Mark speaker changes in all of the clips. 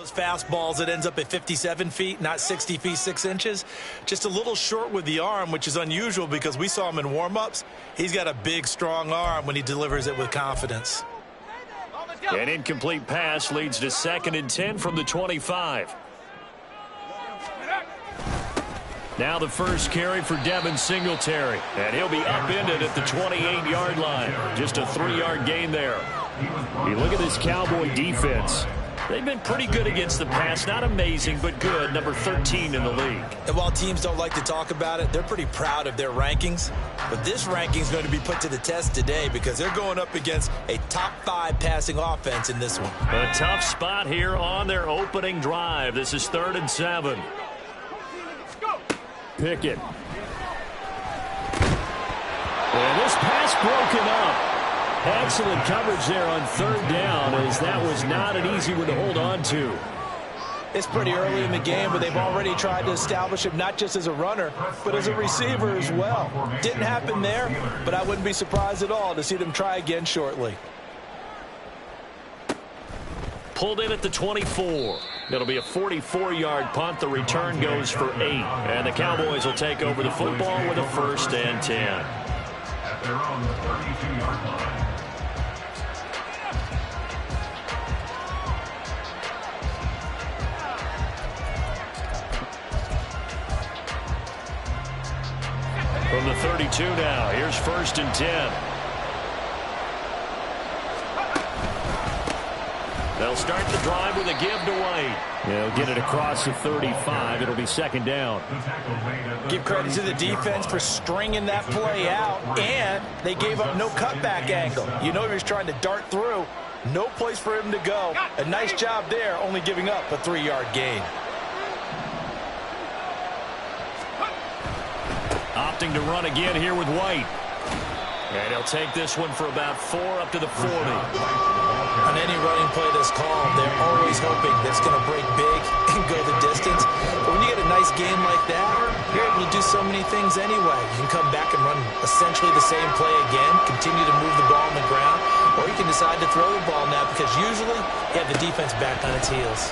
Speaker 1: those fastballs, it ends up at 57 feet, not 60 feet 6 inches. Just a little short with the arm, which is unusual because we saw him in warm-ups. He's got a big, strong arm when he delivers it with confidence.
Speaker 2: An incomplete pass leads to 2nd and 10 from the 25. Now the first carry for Devin Singletary. And he'll be upended at the 28-yard line. Just a 3-yard gain there. You look at this Cowboy defense. They've been pretty good against the pass. Not amazing, but good. Number 13 in the league.
Speaker 1: And while teams don't like to talk about it, they're pretty proud of their rankings. But this ranking is going to be put to the test today because they're going up against a top 5 passing offense in this one.
Speaker 2: A tough spot here on their opening drive. This is 3rd and 7. Pickett. And this pass broken up. Excellent coverage there on 3rd down, as that was not an easy one to hold on to.
Speaker 1: It's pretty early in the game, but they've already tried to establish him not just as a runner, but as a receiver as well. Didn't happen there, but I wouldn't be surprised at all to see them try again shortly.
Speaker 2: Pulled in at the 24. It'll be a 44-yard punt. The return goes for 8. And the Cowboys will take over the football with a 1st and 10.
Speaker 3: At their own 32-yard line.
Speaker 2: From the 32 now, here's 1st and 10. They'll start the drive with a give to White. They'll get it across the 35. It'll be 2nd down.
Speaker 1: Give credit to the defense for stringing that play out, and they gave up no cutback angle. You know he was trying to dart through. No place for him to go. A nice job there, only giving up a 3-yard gain.
Speaker 2: Opting to run again here with White. And he'll take this one for about 4 up to the 40.
Speaker 1: On any running play that's called, they're always hoping that it's going to break big and go the distance. But when you get a nice game like that, you're able to do so many things anyway. You can come back and run essentially the same play again, continue to move the ball on the ground, or you can decide to throw the ball now because usually you have the defense back on its heels.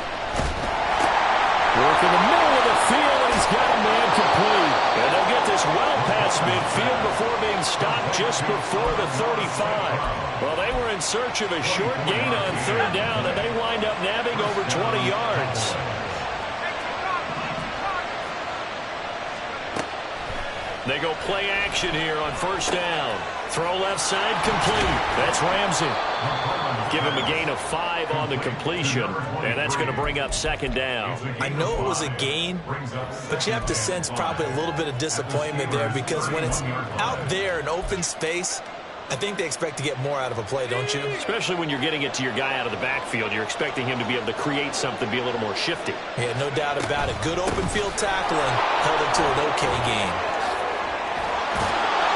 Speaker 2: Work in the middle of the field, and he's got a man complete. And they'll get this well past midfield before being stopped just before the 35. Well, they were in search of a short gain on 3rd down, and they wind up nabbing over 20 yards. They go play action here on 1st down. Throw left side complete. That's Ramsey. Give him a gain of 5 on the completion, and that's going to bring up 2nd down.
Speaker 1: I know it was a gain, but you have to sense probably a little bit of disappointment there because when it's out there in open space, I think they expect to get more out of a play, don't you?
Speaker 2: Especially when you're getting it to your guy out of the backfield. You're expecting him to be able to create something, be a little more shifty.
Speaker 1: Yeah, no doubt about it. Good open field tackling held it to an okay game.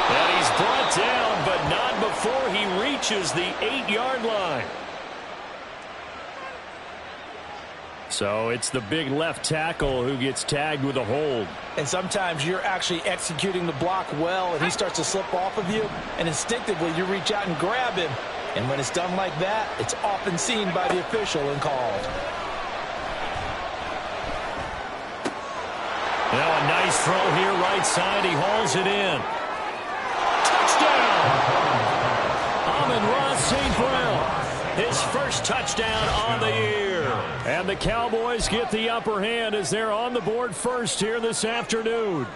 Speaker 2: And he's brought down, but not before he reaches the 8-yard line. So it's the big left tackle who gets tagged with a hold.
Speaker 1: And sometimes you're actually executing the block well, and he starts to slip off of you, and instinctively you reach out and grab him. And when it's done like that, it's often seen by the official and called.
Speaker 2: Now a nice throw here right side. He hauls it in. Amon-Ra St. Brown, his first touchdown on the year. And the Cowboys get the upper hand as they're on the board first here this afternoon.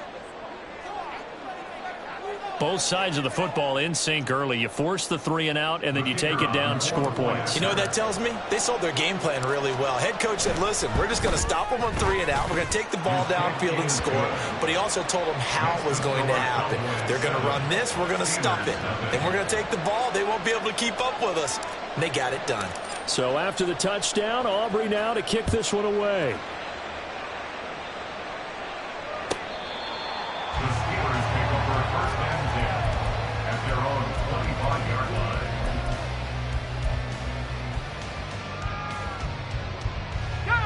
Speaker 2: Both sides of the football in sync early. You force the 3 and out, and then you take it down, score points.
Speaker 1: You know what that tells me? They sold their game plan really well. Head coach said, listen, we're just going to stop them on 3 and out. We're going to take the ball downfield and score. But he also told them how it was going to happen. They're going to run this. We're going to stop it. Then we're going to take the ball. They won't be able to keep up with us. And they got it done.
Speaker 2: So after the touchdown, Aubrey now to kick this one away.
Speaker 3: The Steelers pick over a 1st and 10 at their own 25-yard line.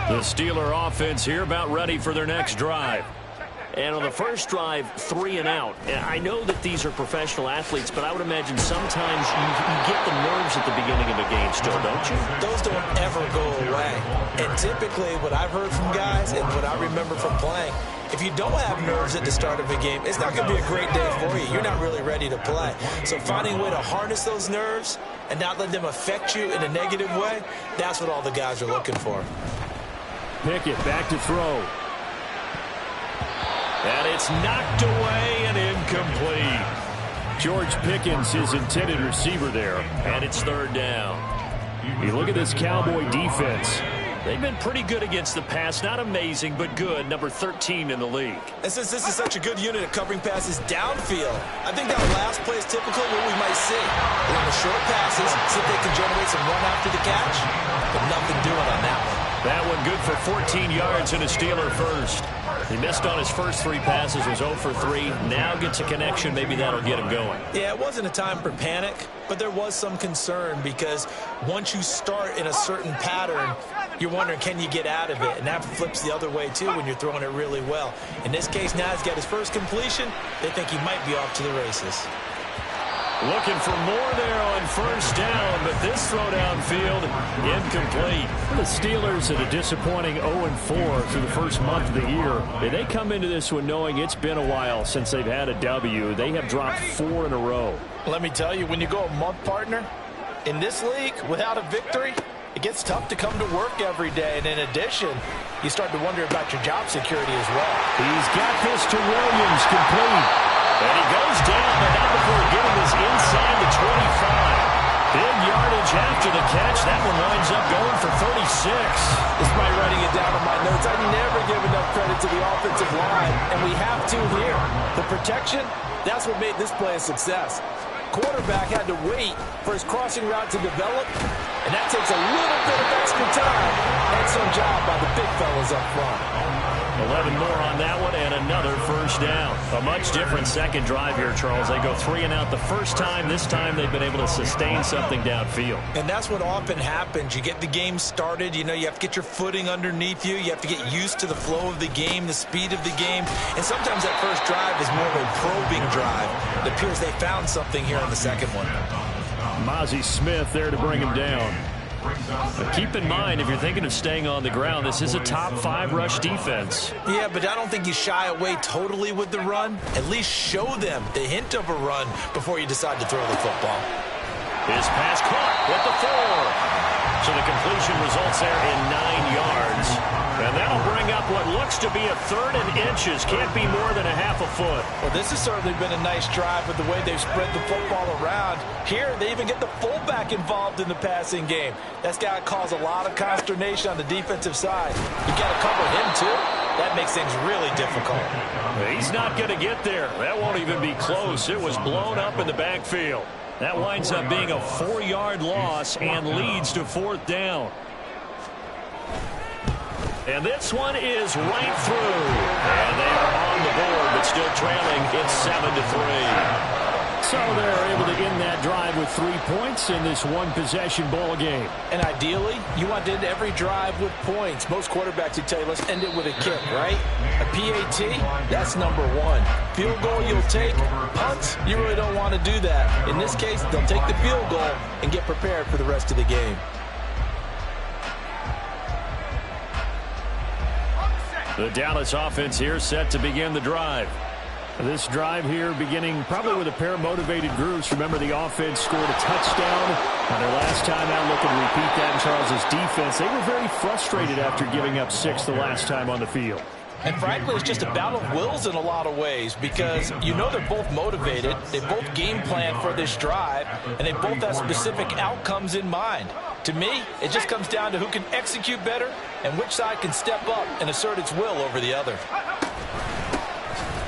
Speaker 2: The Steeler offense here about ready for their next drive. And on the first drive, 3 and out. And I know that these are professional athletes, but I would imagine sometimes you get the nerves at the beginning of a game still, don't you?
Speaker 1: Those don't ever go away. And typically what I've heard from guys and what I remember from playing, if you don't have nerves at the start of a game, it's not going to be a great day for you. You're not really ready to play. So finding a way to harness those nerves and not let them affect you in a negative way, that's what all the guys are looking for.
Speaker 2: Pickett back to throw. And it's knocked away and incomplete. George Pickens, his intended receiver there, and it's third down. You look at this Cowboy defense. They've been pretty good against the pass. Not amazing, but good. Number 13 in the league.
Speaker 1: And since this is such a good unit at covering passes downfield, I think that last play is typical of what we might see. A lot of short passes, see if they can generate some run after the catch, but nothing doing on that one.
Speaker 2: That one good for 14 yards and a Steeler first. He missed on his first 3 passes, was 0 for 3. Now gets a connection. Maybe that'll get him going.
Speaker 1: Yeah, it wasn't a time for panic, but there was some concern because once you start in a certain pattern, you're wondering, can you get out of it? And that flips the other way, too, when you're throwing it really well. In this case, now he's got his first completion. They think he might be off to the races.
Speaker 2: Looking for more there on first down, but this throw downfield incomplete. The Steelers at a disappointing 0-4 through the first month of the year. And they come into this one knowing it's been a while since they've had a W. They have dropped 4 in a row.
Speaker 1: Let me tell you, when you go a month, partner, in this league, without a victory, it gets tough to come to work every day. And in addition, you start to wonder about your job security as well.
Speaker 2: He's got this to Williams, complete. And he goes down, but not before getting this inside the 25. Big yardage after the catch. That one winds up going for 36.
Speaker 1: Despite writing it down on my notes, I never give enough credit to the offensive line, and we have to here. The protection, that's what made this play a success. Quarterback had to wait for his crossing route to develop, and that takes a little bit of extra time. Excellent job by the big fellas up front.
Speaker 2: 11 more on that one and another first down. A much different second drive here, Charles. They go 3 and out the first time. This time they've been able to sustain something downfield.
Speaker 1: And that's what often happens. You get the game started. You know, you have to get your footing underneath you. You have to get used to the flow of the game, the speed of the game. And sometimes that first drive is more of a probing drive. It appears they found something here on the second one.
Speaker 2: Mozzie Smith there to bring him down. But keep in mind, if you're thinking of staying on the ground, this is a top 5 rush defense.
Speaker 1: Yeah, but I don't think you shy away totally with the run. At least show them the hint of a run before you decide to throw the football.
Speaker 2: His pass caught with the 4. So the completion results there in 9 yards. And that'll bring up what looks to be a 3rd and inches. Can't be more than a half a foot.
Speaker 1: Well, this has certainly been a nice drive with the way they've spread the football around. Here, they even get the fullback involved in the passing game. That's got to cause a lot of consternation on the defensive side. You got to cover him, too. That makes things really difficult.
Speaker 2: He's not going to get there. That won't even be close. It was blown up in the backfield. That winds up being a 4-yard loss and leads to 4th down. And this one is right through. And they are on the board, but still trailing. It's 7-3. So they're able to end that drive with 3 points in this one-possession ball game.
Speaker 1: And ideally, you want to end every drive with points. Most quarterbacks would tell you, let's end it with a kick, right? A PAT, that's number 1. Field goal you'll take. Punts, you really don't want to do that. In this case, they'll take the field goal and get prepared for the rest of the game.
Speaker 2: The Dallas offense here set to begin the drive. This drive here beginning probably with a pair of motivated groups. Remember, the offense scored a touchdown on their last time out. Looking to repeat that in Charles's defense. They were very frustrated after giving up 6 the last time on the field.
Speaker 1: And frankly, it's just a battle of wills in a lot of ways because you know they're both motivated. They both game plan for this drive, and they both have specific outcomes in mind. To me, it just comes down to who can execute better and which side can step up and assert its will over the other.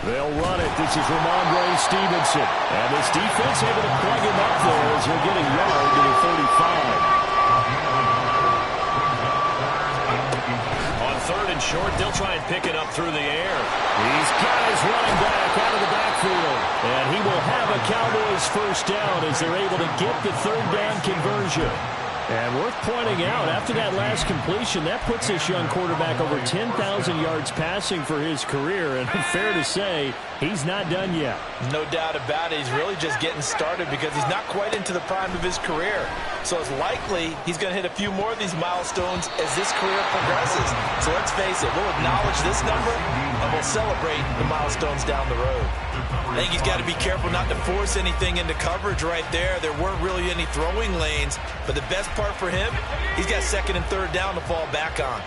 Speaker 2: They'll run it. This is Ramondre Stevenson. And this defense able to plug him up there as he'll get a yard to the 35. On 3rd and short, they'll try and pick it up through the air. These guys running back out of the backfield. And he will have a Cowboys first down as they're able to get the 3rd down conversion. And worth pointing out, after that last completion, that puts this young quarterback over 10,000 yards passing for his career. And fair to say, he's not done yet.
Speaker 1: No doubt about it. He's really just getting started because he's not quite into the prime of his career. So it's likely he's going to hit a few more of these milestones as this career progresses. So let's face it, we'll acknowledge this number and we'll celebrate the milestones down the road. I think he's got to be careful not to force anything into coverage right there. There weren't really any throwing lanes, but the best part for him, he's got second and third down to fall back on.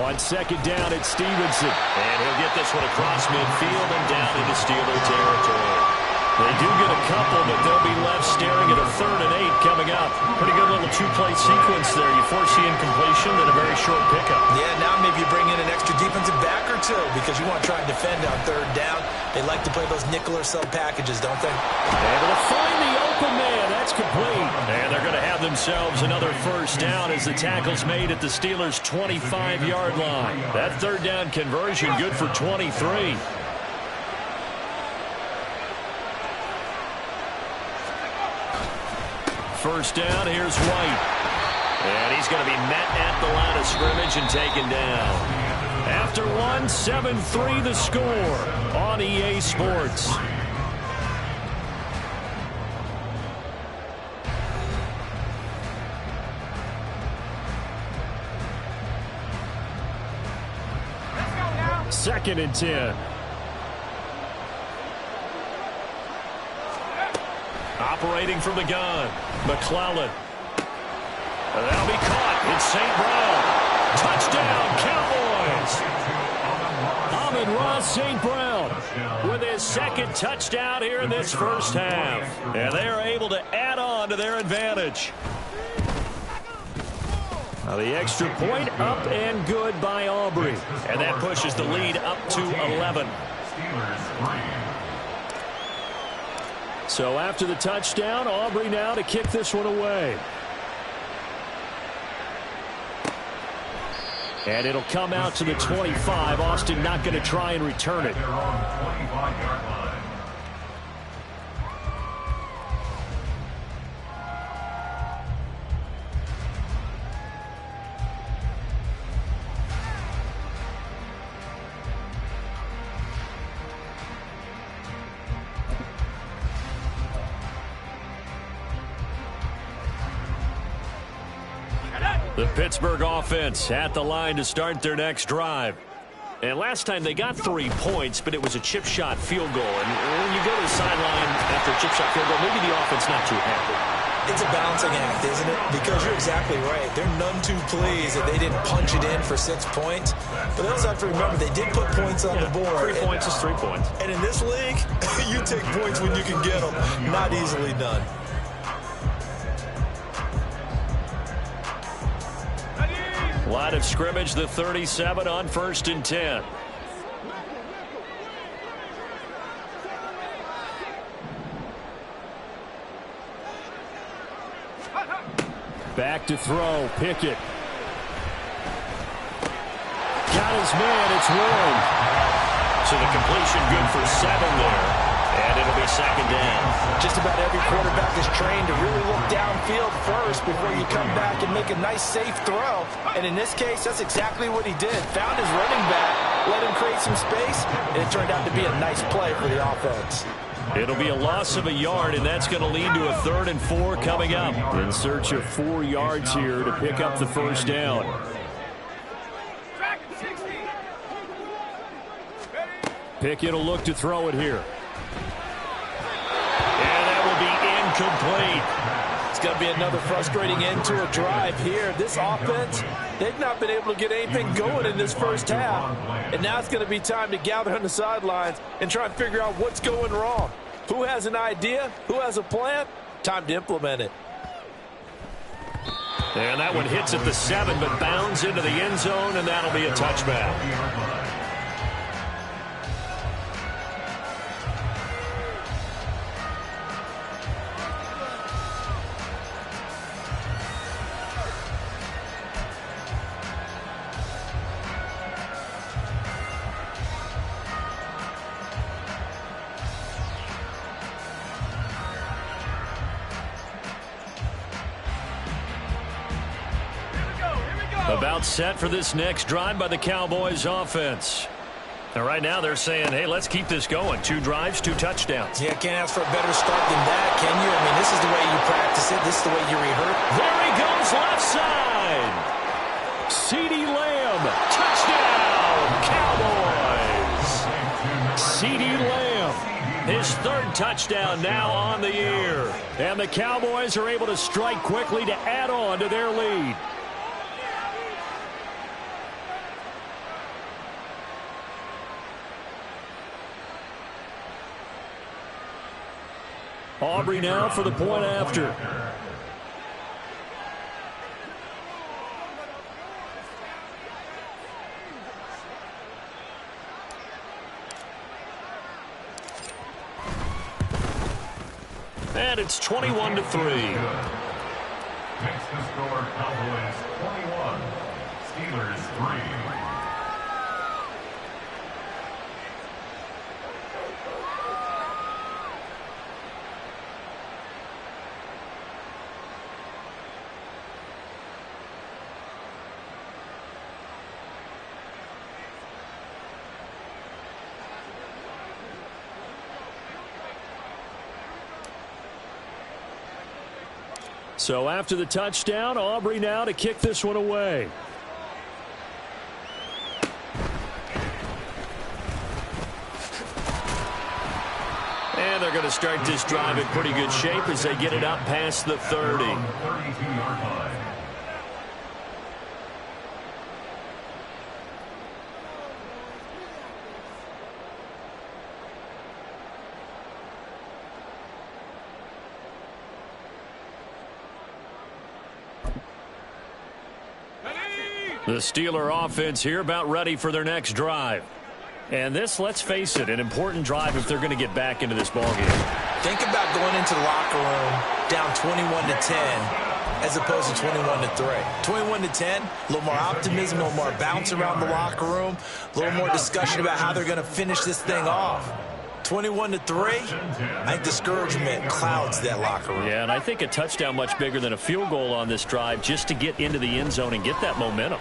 Speaker 2: On second down, it's Stevenson. And he'll get this one across midfield and down into Steeler territory. They do get a couple, but they'll be left staring at a 3rd and 8 coming up. Pretty good little two-play sequence there. You force the incompletion, then a very short pickup.
Speaker 1: Yeah, now maybe you bring in an extra defensive back or two because you want to try and defend on 3rd down. They like to play those nickel or sub packages, don't they?
Speaker 2: Able to find the open man. That's complete. And they're going to have themselves another first down as the tackle's made at the Steelers' 25-yard line. That 3rd down conversion good for 23. First down, here's White. And he's going to be met at the line of scrimmage and taken down. After one, 7-3 the score on EA Sports. Second and 10. Operating from the gun, McClellan. And that'll be caught. It's St. Brown. Touchdown, Cowboys. Amon-Ra St. Brown with his second touchdown here in this first half. And they are able to add on to their advantage. Now the extra point up and good by Aubrey. And that pushes the lead up to 11. So after the touchdown, Aubrey now to kick this one away. And it'll come out to the 25. Austin not going to try and return it. The Pittsburgh offense at the line to start their next drive. And last time they got 3 points, but it was a chip shot field goal. And when you go to the sideline after a chip shot field goal, maybe the offense not too happy.
Speaker 1: It's a balancing act, isn't it? Because you're exactly right. They're none too pleased that they didn't punch it in for 6 points. But they also have to remember they did put points on the board.
Speaker 2: 3 points is 3 points.
Speaker 1: And in this league, you take points when you can get them. Not easily done.
Speaker 2: Line of scrimmage, the 37 on 1st and 10. Back to throw, Pickett. Got his man, it's Warren. So the completion good for 7 there. And it'll be second down.
Speaker 1: Just about every quarterback is trained to really look downfield first before you come back and make a nice, safe throw. And in this case, that's exactly what he did. Found his running back, let him create some space, and it turned out to be a nice play for the offense.
Speaker 2: It'll be a loss of a yard, and that's going to lead to a 3rd and 4 coming up. In search of 4 yards here to pick up the first down. Pickett will look to throw it here. Incomplete.
Speaker 1: It's going to be another frustrating end to a drive here. This offense, they've not been able to get anything going in this first half. And now it's going to be time to gather on the sidelines and try and figure out what's going wrong. Who has an idea? Who has a plan? Time to implement it.
Speaker 2: And that one hits at the 7, but bounds into the end zone, and that'll be a touchback. About set for this next drive by the Cowboys offense. And right now they're saying, hey, let's keep this going. 2 drives, 2 touchdowns.
Speaker 1: Yeah, can't ask for a better start than that, can you? I mean, this is the way you practice it. This is the way you rehearse.
Speaker 2: There he goes, left side. CeeDee Lamb, touchdown, Cowboys. CeeDee Lamb, his 3rd touchdown now on the year. And the Cowboys are able to strike quickly to add on to their lead. Aubrey now for the point after. And it's 21-3.
Speaker 3: Makes the score Cowboys 21, Steelers 3.
Speaker 2: So after the touchdown, Aubrey now to kick this one away. And they're going to start this drive in pretty good shape as they get it up past the 30.
Speaker 3: 32-yard line.
Speaker 2: The Steeler offense here about ready for their next drive. And this, let's face it, an important drive if they're going to get back into this ballgame.
Speaker 1: Think about going into the locker room down 21-10 as opposed to 21-3. 21-10, a little more optimism, a little more bounce around the locker room, a little more discussion about how they're going to finish this thing off. 21-3, I think discouragement clouds that locker room.
Speaker 2: Yeah, and I think a touchdown much bigger than a field goal on this drive just to get into the end zone and get that momentum.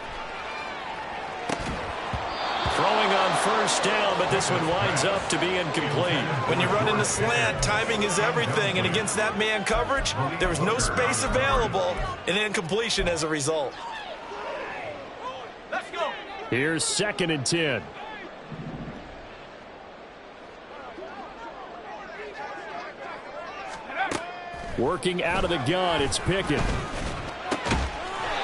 Speaker 2: Throwing on first down, but this one winds up to be incomplete.
Speaker 1: When you run in the slant, timing is everything, and against that man coverage, there was no space available, and incompletion as a result.
Speaker 3: Let's go.
Speaker 2: Here's 2nd and 10. Working out of the gun, it's Pickett.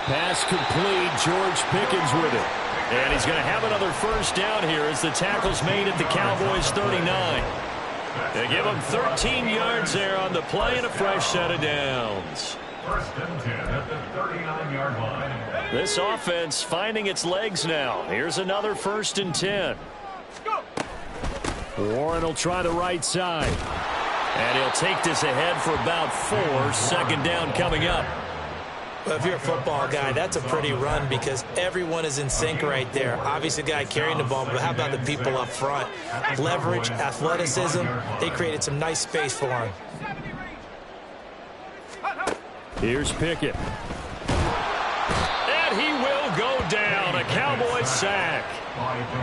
Speaker 2: Pass complete, George Pickens with it. And he's going to have another first down here as the tackle's made at the Cowboys' 39. They give him 13 yards there on the play and a fresh set of downs.
Speaker 3: 1st and 10 at the 39-yard line.
Speaker 2: This offense finding its legs now. Here's another 1st and 10. Warren will try the right side. And he'll take this ahead for about 4. 2nd down coming up.
Speaker 1: Well, if you're a football guy, that's a pretty run because everyone is in sync right there. Obviously, the guy carrying the ball, but how about the people up front? Leverage, athleticism, they created some nice space for him.
Speaker 2: Here's Pickett. And he will go down. A Cowboys sack.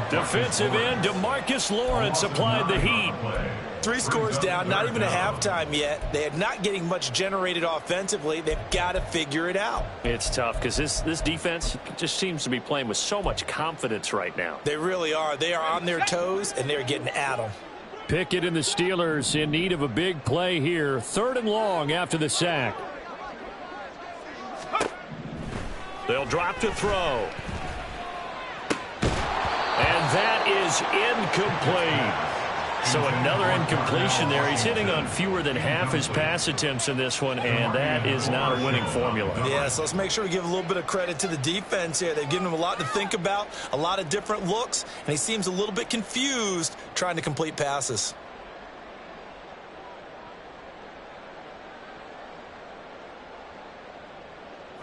Speaker 2: Defensive end DeMarcus Lawrence applied the heat.
Speaker 1: 3 scores down, not even a halftime yet. They're not getting much generated offensively. They've got to figure it out.
Speaker 2: It's tough because this defense just seems to be playing with so much confidence right now.
Speaker 1: They really are. They are on their toes, and they're getting at them.
Speaker 2: Pickett and the Steelers in need of a big play here. 3rd and long after the sack. They'll drop to throw. And that is incomplete. So another incompletion there. He's hitting on fewer than half his pass attempts in this one, and that is not a winning formula.
Speaker 1: Yeah, so let's make sure we give a little bit of credit to the defense here. They've given him a lot to think about, a lot of different looks, and he seems a little bit confused trying to complete passes.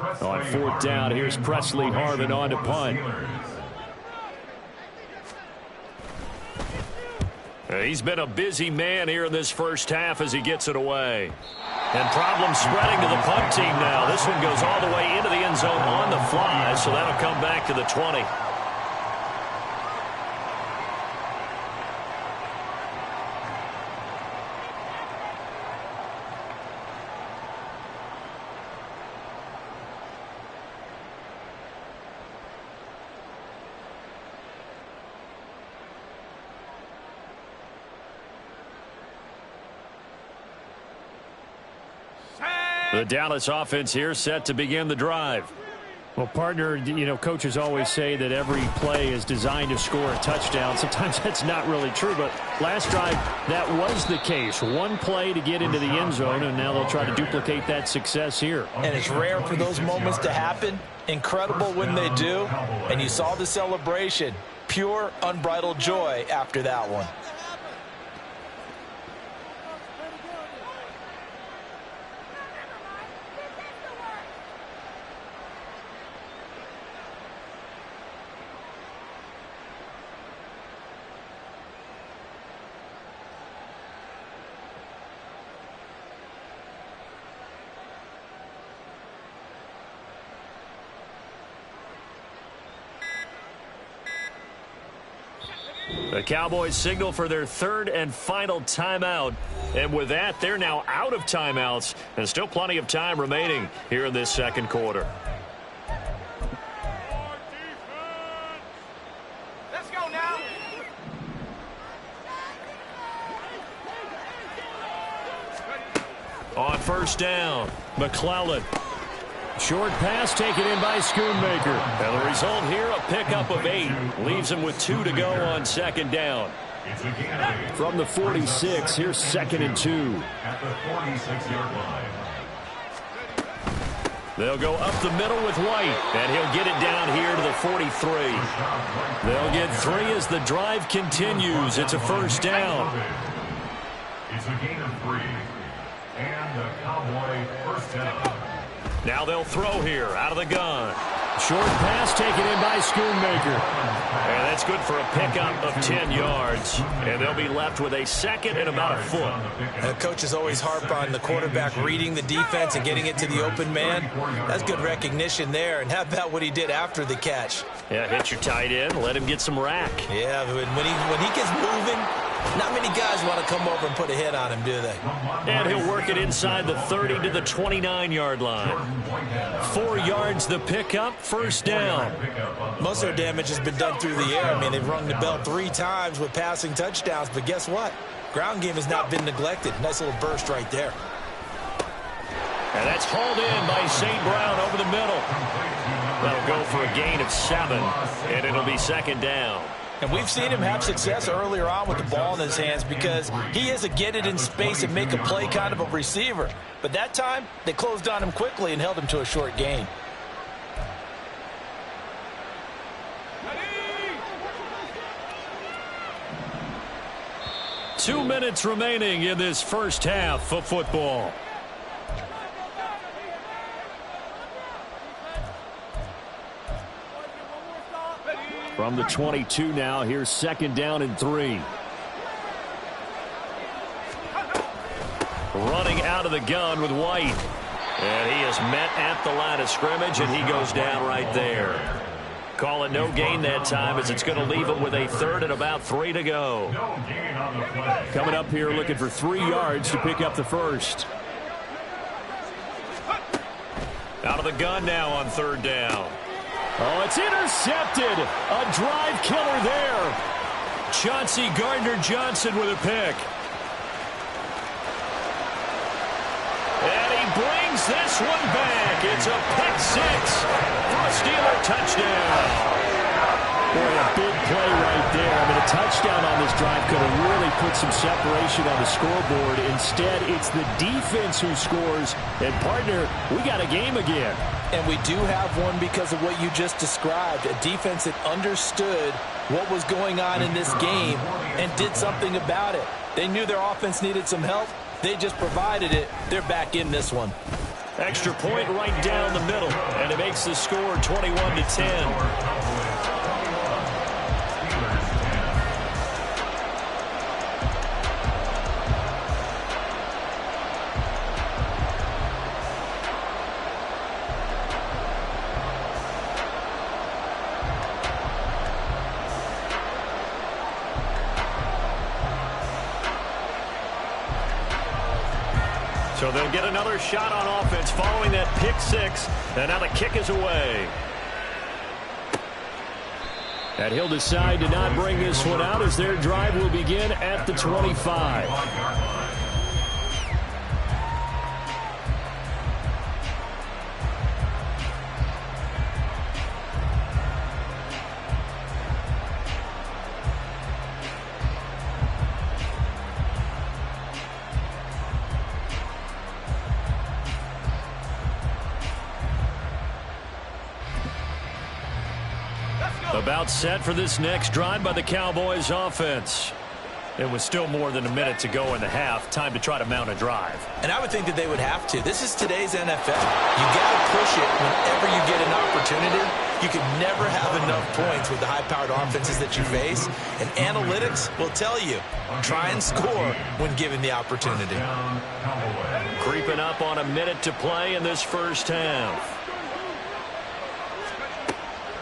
Speaker 2: On 4th down, here's Presley Harvin on to punt. He's been a busy man here in this first half as he gets it away. And problems spreading to the punt team now. This one goes all the way into the end zone on the fly, so that'll come back to the 20. The Dallas offense here set to begin the drive.
Speaker 4: Well, partner, you know, coaches always say that every play is designed to score a touchdown. Sometimes that's not really true, but last drive, that was the case. One play to get into the end zone, and now they'll try to duplicate that success here.
Speaker 1: And it's rare for those moments to happen. Incredible when they do. And you saw the celebration. Pure, unbridled joy after that one.
Speaker 2: The Cowboys signal for their third and final timeout. And with that, they're now out of timeouts. And still plenty of time remaining here in this second quarter.
Speaker 5: Let's go now.
Speaker 2: On first down, McClellan.
Speaker 4: Short pass taken in by Schoonmaker.
Speaker 2: And the result here, a pickup of 8. Leaves him with 2 to go on second down.
Speaker 4: From the 46, here's 2nd and 2.
Speaker 3: At the 46-yard line.
Speaker 2: They'll go up the middle with White, and he'll get it down here to the 43. They'll get 3 as the drive continues. It's a first down.
Speaker 3: It's a gain of 3. And the Cowboy first down.
Speaker 2: Now they'll throw here out of the gun.
Speaker 4: Short pass taken in by Schoonmaker.
Speaker 2: And that's good for a pickup of 10 yards. And they'll be left with a second and about a foot.
Speaker 1: And coaches always harp on the quarterback reading the defense and getting it to the open man. That's good recognition there. And how about what he did after the catch?
Speaker 2: Yeah, hit your tight end, let him get some rack.
Speaker 1: Yeah, when he gets moving, not many guys want to come over and put a hit on him, do they?
Speaker 2: And he'll work it inside the 30 to the 29-yard line. 4 yards the pickup, first down.
Speaker 1: Most of their damage has been done through the air. I mean, they've rung the bell 3 times with passing touchdowns, but guess what? Ground game has not been neglected. Nice little burst right there.
Speaker 2: And that's hauled in by St. Brown over the middle. That'll go for a gain of 7, and it'll be second down.
Speaker 1: And we've seen him have success earlier on with the ball in his hands because he is a get it in space and make a play kind of a receiver. But that time, they closed on him quickly and held him to a short gain.
Speaker 2: Two minutes remaining in this first half of football.
Speaker 4: From the 22 now, here's 2nd down and 3.
Speaker 2: Running out of the gun with White. And he is met at the line of scrimmage, and he goes down right there. Call it no gain that time as it's going to leave him with a third and about 3 to go.
Speaker 4: Coming up here looking for 3 yards to pick up the first.
Speaker 2: Out of the gun now on third down.
Speaker 4: Oh, it's intercepted. A drive killer there.
Speaker 2: Chauncey Gardner-Johnson with a pick. And he brings this one back. It's a pick 6 for a Steeler touchdown.
Speaker 4: Boy, a big play right there. I mean, a touchdown on this drive could have really put some separation on the scoreboard. Instead, it's the defense who scores. And, partner, we got a game again.
Speaker 1: And we do have one because of what you just described, a defense that understood what was going on in this game and did something about it. They knew their offense needed some help. They just provided it. They're back in this one.
Speaker 2: Extra point right down the middle, and it makes the score 21-10.
Speaker 4: So they'll get another shot on offense following that pick six. And now the kick is away. And he'll decide to not bring this one out as their drive will begin at the 25. About set for this next drive by the Cowboys offense. It was still more than a minute to go in the half. Time to try to mount a drive.
Speaker 1: And I would think that they would have to. This is today's NFL. You got to push it whenever you get an opportunity. You can never have enough points with the high-powered offenses that you face. And analytics will tell you, try and score when given the opportunity.
Speaker 4: Creeping up on a minute to play in this first half.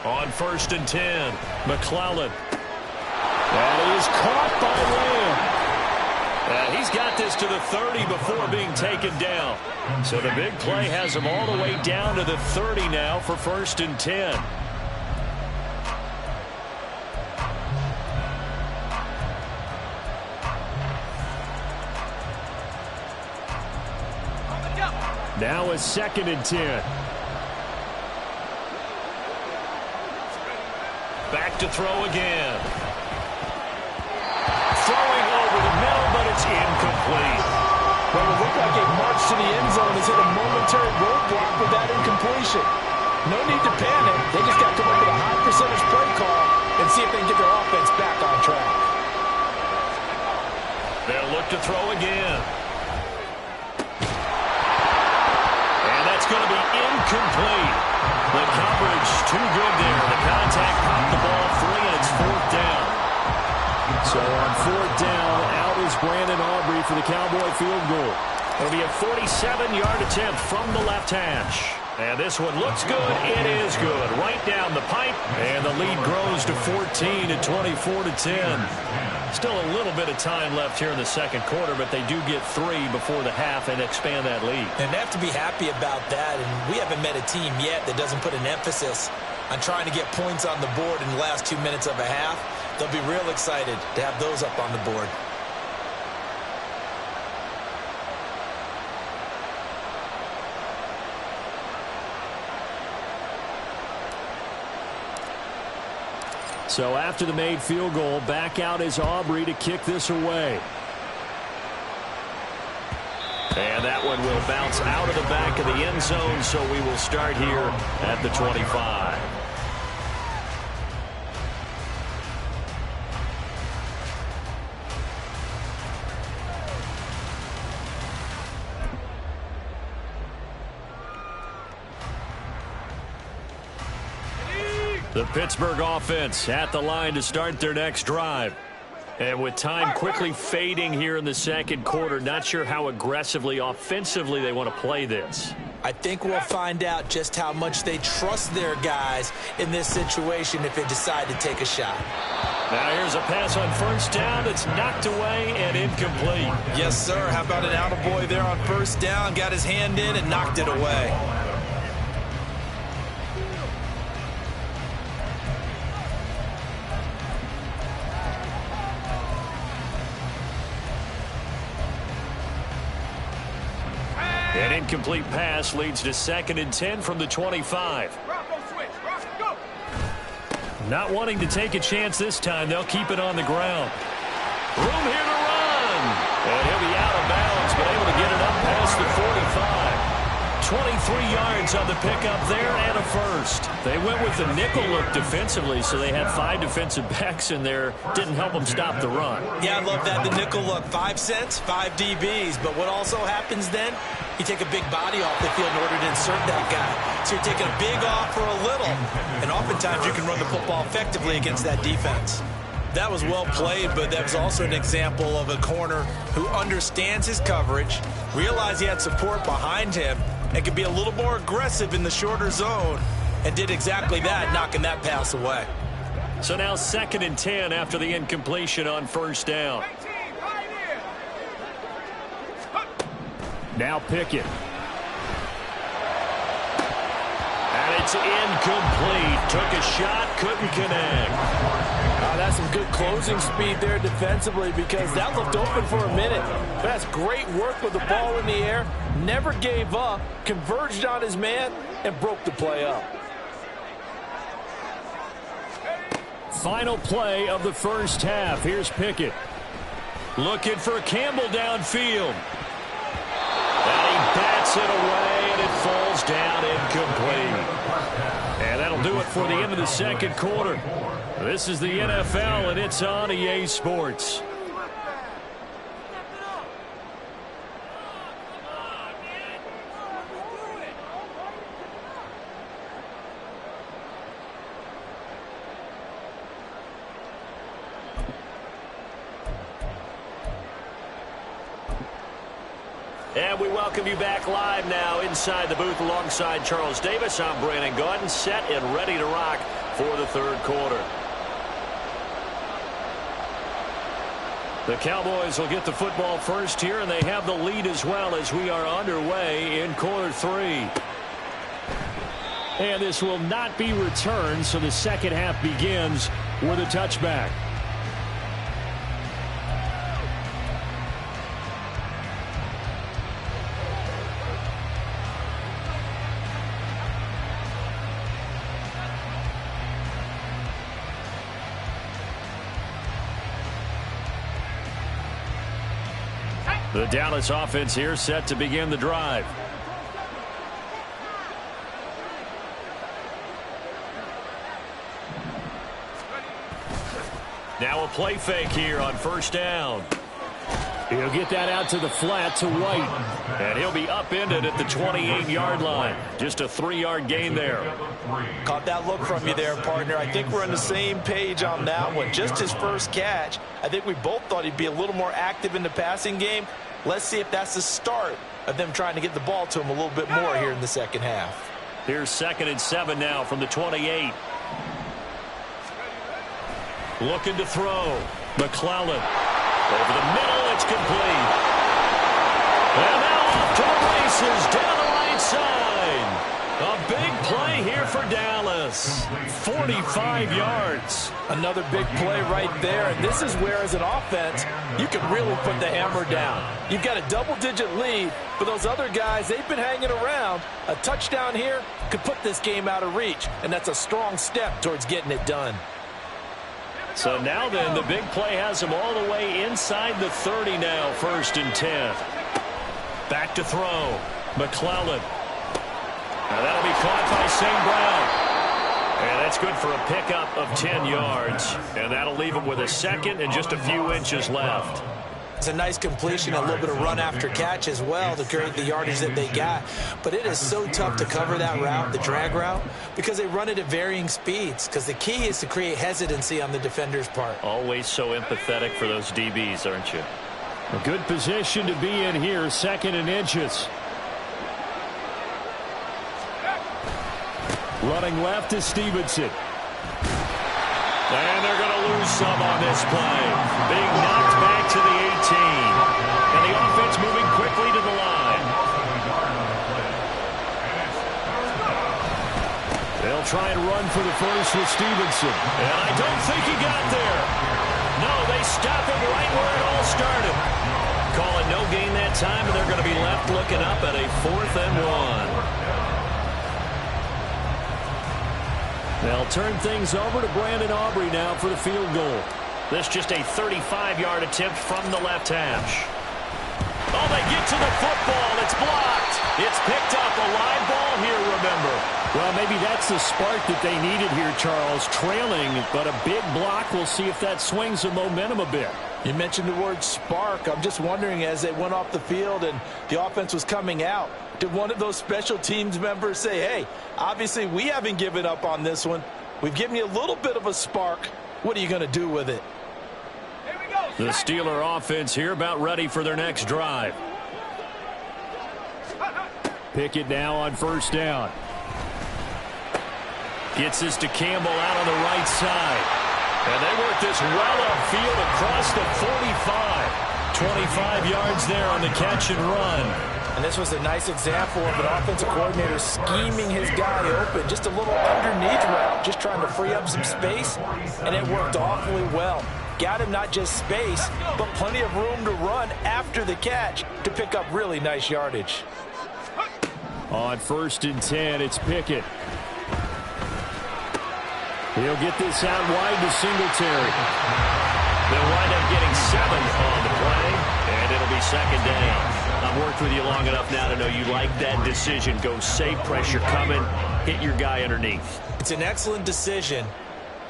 Speaker 4: On 1st and 10, McClellan. That is caught by Lamb. And he's got this to the 30 before being taken down. So the big play has him all the way down to the 30 now for 1st and 10. Now a 2nd and 10. Back to throw again. Throwing over the middle, but it's incomplete.
Speaker 1: Well, it looked like a march to the end zone has hit a momentary roadblock with that incompletion. No need to panic. They just got to look at a high percentage play call and see if they can get their offense back on track.
Speaker 4: They'll look to throw again. And that's going to be incomplete. The coverage too good there. The contact popped the ball free, and it's 4th down. So on 4th down, out is Brandon Aubrey for the Cowboy field goal. It'll be a 47-yard attempt from the left hash. And this one looks good. It is good. Right down the pipe. And the lead grows to 14 at 24-10. Still a little bit of time left here in the second quarter, but they do get 3 before the half and expand that lead.
Speaker 1: And they have to be happy about that. And we haven't met a team yet that doesn't put an emphasis on trying to get points on the board in the last 2 minutes of a half. They'll be real excited to have those up on the board.
Speaker 4: So after the made field goal, back out is Aubrey to kick this away. And that one will bounce out of the back of the end zone, so we will start here at the 25. The Pittsburgh offense at the line to start their next drive. And with time quickly fading here in the second quarter, not sure how aggressively, offensively they want to play this.
Speaker 1: I think we'll find out just how much they trust their guys in this situation if they decide to take a shot.
Speaker 4: Now here's a pass on 1st down that's knocked away and incomplete.
Speaker 1: Yes, sir. How about an attaboy there on 1st down? Got his hand in and knocked it away.
Speaker 4: An incomplete pass leads to 2nd and 10 from the 25. Not wanting to take a chance this time, they'll keep it on the ground. Room here to run. And he'll be out of bounds, but able to get it up past the 45. 23 yards on the pickup there and a first. They went with the nickel look defensively, so they had 5 defensive backs in there. Didn't help them stop the run.
Speaker 1: Yeah, I love that. The nickel look. 5 cents, 5 DBs. But what also happens then? You take a big body off the field in order to insert that guy. So you're taking a big off for a little. And oftentimes you can run the football effectively against that defense. That was well played, but that was also an example of a corner who understands his coverage, realized he had support behind him, and could be a little more aggressive in the shorter zone, and did exactly that, knocking that pass away.
Speaker 4: So now 2nd and 10 after the incompletion on 1st down. Now Pickett.
Speaker 2: And it's incomplete. Took a shot, couldn't connect.
Speaker 1: That's some good closing speed there defensively because that looked open for a minute. That's great work with the ball in the air. Never gave up, converged on his man, and broke the play up.
Speaker 4: Final play of the first half. Here's Pickett.
Speaker 2: Looking for Campbell downfield. And he bats it away, and it falls down incomplete. And that'll do it for the end of the second quarter. This is the NFL, and it's on EA Sports. And we welcome you back live now inside the booth alongside Charles Davis. I'm Brandon Gaudin, set and ready to rock for the third quarter. The Cowboys will get the football first here, and they have the lead as well as we are underway in quarter three.
Speaker 4: And this will not be returned, so the second half begins with a touchback. The Dallas offense here set to begin the drive.
Speaker 2: Now a play fake here on first down.
Speaker 4: He'll get that out to the flat to White.
Speaker 2: And he'll be upended at the 28-yard line. Just a 3-yard gain there.
Speaker 1: Caught that look from you there, partner. I think we're on the same page on that one. Just his first catch. I think we both thought he'd be a little more active in the passing game. Let's see if that's the start of them trying to get the ball to him a little bit more here in the second half.
Speaker 2: Here's 2nd and 7 now from the 28. Looking to throw. McClellan. Over the middle, it's complete. And now off to the races down the right side. A big play here for Dallas. 45 yards.
Speaker 1: Another big play right there. And this is where, as an offense, you can really put the hammer down. You've got a double-digit lead, but those other guys, they've been hanging around. A touchdown here could put this game out of reach, and that's a strong step towards getting it done.
Speaker 2: So now then, the big play has him all the way inside the 30 now, 1st and 10. Back to throw. McClellan. Now that'll be caught by St. Brown. And that's good for a pickup of 10 yards. And that'll leave him with a second and just a few inches left.
Speaker 1: It's a nice completion, a little bit of run after catch as well to create the yardage that they got. But it is so tough to cover that route, the drag route, because they run it at varying speeds. Because the key is to create hesitancy on the defender's part.
Speaker 2: Always so empathetic for those DBs, aren't you?
Speaker 4: A good position to be in here, 2nd and inches. Running left is Stevenson.
Speaker 2: And they're going to lose some on this play. Being knocked back to the 18. And the offense moving quickly to the line.
Speaker 4: They'll try and run for the first with Stevenson.
Speaker 2: And I don't think he got there. No, they stop him right where it all started. Calling no gain that time, and they're going to be left looking up at a 4th and 1.
Speaker 4: They'll turn things over to Brandon Aubrey now for the field goal.
Speaker 2: This just a 35-yard attempt from the left hash. Oh, they get to the football. It's blocked. It's picked up. A live ball here, remember.
Speaker 4: Well, maybe that's the spark that they needed here, Charles. Trailing, but a big block. We'll see if that swings the momentum a bit.
Speaker 1: You mentioned the word spark. I'm just wondering, as they went off the field and the offense was coming out, did one of those special teams members say, hey, obviously we haven't given up on this one. We've given you a little bit of a spark. What are you going to do with it?
Speaker 2: The Steeler offense here about ready for their next drive.
Speaker 4: Pickett now on first down.
Speaker 2: Gets this to Campbell out on the right side. And they work this well upfield across the 45. 25 yards there on the catch and run.
Speaker 1: And this was a nice example of an offensive coordinator scheming his guy open. Just a little underneath route, just trying to free up some space, and it worked awfully well. Got him not just space, but plenty of room to run after the catch to pick up really nice yardage.
Speaker 4: On 1st and 10, it's Pickett. He'll get this out wide to Singletary.
Speaker 2: They'll wind up getting 7 on the play, and it'll be 2nd down. I've worked with you long enough now to know you like that decision. Go save pressure coming, hit your guy underneath.
Speaker 1: It's an excellent decision,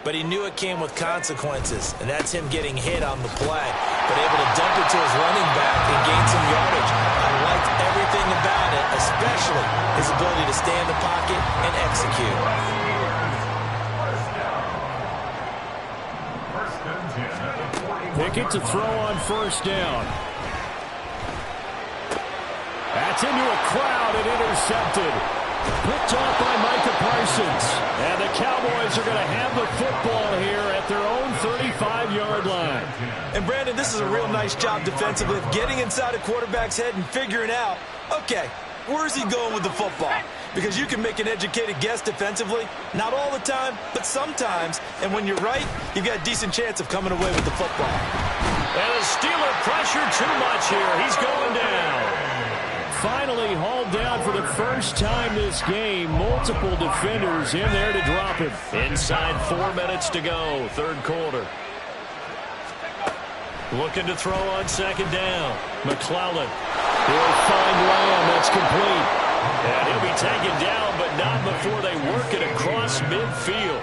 Speaker 1: but he knew it came with consequences, and that's him getting hit on the play, but able to dump it to his running back and gain some yardage. I liked everything about it, especially his ability to stay in the pocket and execute.
Speaker 4: Pickett to throw on 1st down. That's into a crowd and intercepted. Picked off by Micah Parsons. And the Cowboys are going to have the football here at their own 35-yard line.
Speaker 1: And, Brandon, this is a real nice job defensively of getting inside a quarterback's head and figuring out, okay, where's he going with the football? Because you can make an educated guess defensively, not all the time, but sometimes. And when you're right, you've got a decent chance of coming away with the football.
Speaker 2: And the Steeler pressure too much here. He's going down.
Speaker 4: Finally hauled down for the first time this game. Multiple defenders in there to drop him.
Speaker 2: Inside 4 minutes to go, 3rd quarter. Looking to throw on 2nd down. McClellan.
Speaker 4: He'll find Lamb. That's complete.
Speaker 2: And he'll be taken down, but not before they work it across midfield.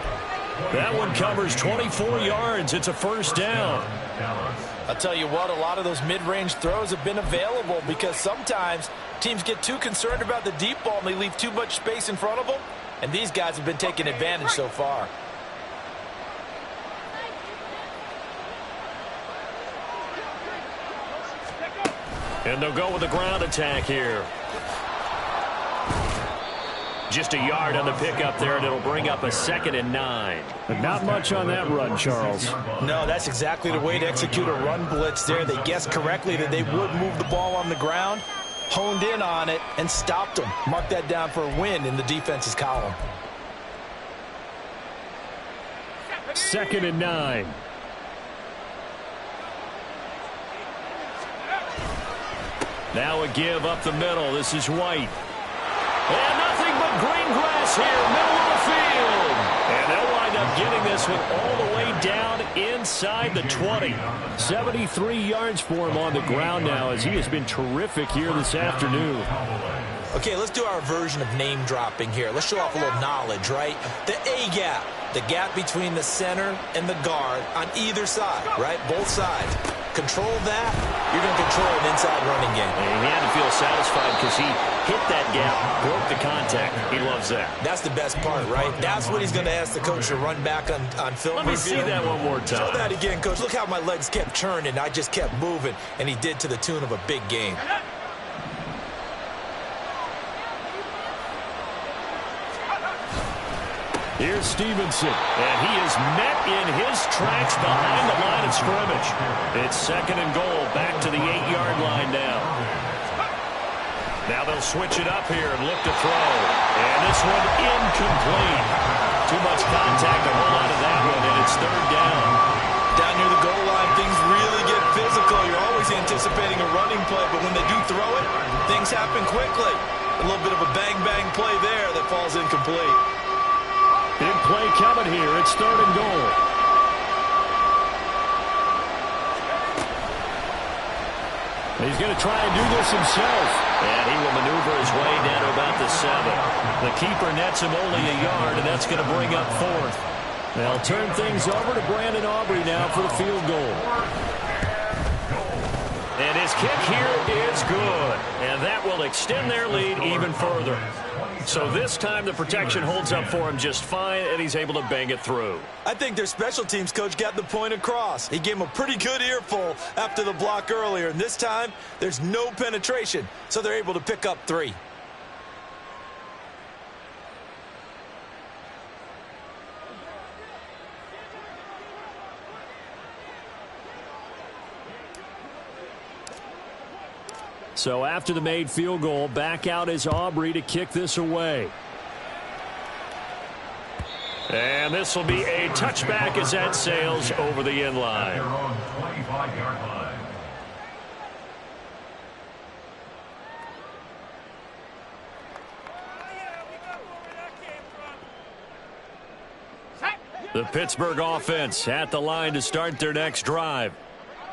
Speaker 2: That one covers 24 yards. It's a 1st down.
Speaker 1: I'll tell you what, a lot of those mid-range throws have been available because sometimes teams get too concerned about the deep ball and they leave too much space in front of them. And these guys have been taking advantage so far.
Speaker 2: And they'll go with the ground attack here. Just a yard on the pickup there, and it'll bring up a 2nd and 9.
Speaker 4: But not much on that run, Charles.
Speaker 1: No, that's exactly the way to execute a run blitz there. They guessed correctly that they would move the ball on the ground, honed in on it, and stopped them. Mark that down for a win in the defense's column.
Speaker 4: 2nd and 9. Now a give up the middle. This is White.
Speaker 2: And nothing but green grass here, middle of the field.
Speaker 4: And they'll wind up getting this one all the way down inside the 20. 73 yards for him on the ground now as he has been terrific here this afternoon.
Speaker 1: Okay, let's do our version of name dropping here. Let's show off a little knowledge, right? The A-gap, the gap between the center and the guard on either side, right? Both sides. Control that, you're going to control an inside running game.
Speaker 2: And he had to feel satisfied because he hit that gap, broke the contact. He loves that.
Speaker 1: That's the best part, right? That's what he's going to ask the coach to run back on film.
Speaker 2: Let me see that one more time.
Speaker 1: Show that again, coach. Look how my legs kept churning. I just kept moving, and he did to the tune of a big game.
Speaker 4: Here's Stevenson, and he is met in his tracks behind the line of scrimmage. It's 2nd and goal, back to the 8-yard line now.
Speaker 2: Now they'll switch it up here and look to throw. And this one incomplete. Too much contact to hold on to that one, and it's 3rd down.
Speaker 1: Down near the goal line, things really get physical. You're always anticipating a running play, but when they do throw it, things happen quickly. A little bit of a bang-bang play there that falls incomplete.
Speaker 4: Big play coming here. It's 3rd and goal. He's going to try and do this himself.
Speaker 2: And he will maneuver his way down to about the 7.
Speaker 4: The keeper nets him only a yard, and that's going to bring up 4th. They'll turn things over to Brandon Aubrey now for the field goal.
Speaker 2: And his kick here is good. And that will extend their lead even further. So this time the protection holds up for him just fine, and he's able to bang it through.
Speaker 1: I think their special teams coach got the point across. He gave him a pretty good earful after the block earlier, and this time there's no penetration, so they're able to pick up 3.
Speaker 4: So after the made field goal, back out is Aubrey to kick this away. And this will be a touchback as that sails over the end line.
Speaker 3: Their own 25-yard line.
Speaker 2: The Pittsburgh offense at the line to start their next drive.